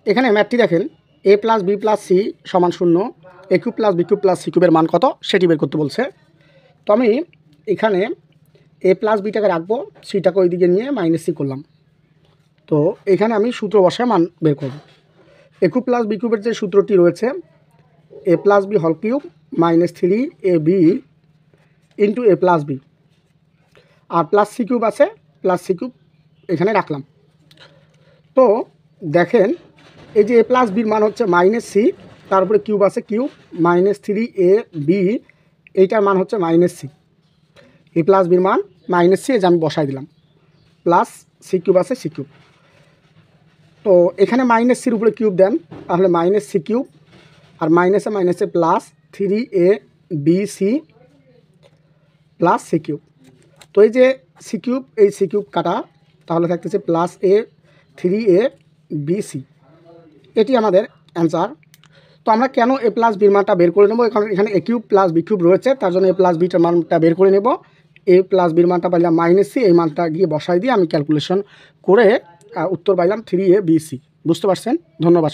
এখানে ম্যাথটি দেখেন A plus B plus C সমান 0, A cube plus B cube plus C কিউবের মান কত সেটি বের করতে বলছে। তো আমি এখানে এ প্লাস বিটাকে রাখবো, সিটাকে ওই দিকে নিয়ে মাইনাস সি করলাম। তো এখানে আমি সূত্র বসায় মান বের করব। এ কিউব প্লাস বি কিউবের যে সূত্রটি রয়েছে A plus B whole cube minus 3ab into A plus B, আর প্লাস সি কিউব আছে, প্লাস সি কিউব এখানে রাখলাম। তো দেখেন এই যে এ প্লাস বির মান হচ্ছে মাইনাস সি, তারপরে কিউব আছে কিউব মাইনাস 3ab, এইটার মান হচ্ছে মাইনাস সি। এ প্লাস বির মান মাইনাস সি, এই যে আমি বসাই দিলাম, প্লাস সি কিউব আছে সি কিউব। তো এখানে মাইনাস সির উপরে কিউব দেন, তাহলে মাইনাস সি কিউব, আর মাইনাসে মাইনাসে plus 3abc plus C cube. তো এই যে সি কিউব, এই সি কিউব কাটা, তাহলে থাকতেছে প্লাস এ 3abc, এটি আমাদের অ্যান্সার। তো আমরা কেন এ প্লাস বির মানটা বের করে নেব, কারণ এখানে এ কিউব প্লাস বি কিউব রয়েছে, তার জন্য এ প্লাস বিটার মানটা বের করে নেব। এ প্লাস বির মানটা পাইলাম মাইনাস সি, এই মানটা গিয়ে বসাই দিয়ে আমি ক্যালকুলেশন করে উত্তর পাইলাম 3abc। বুঝতে পারছেন? ধন্যবাদ।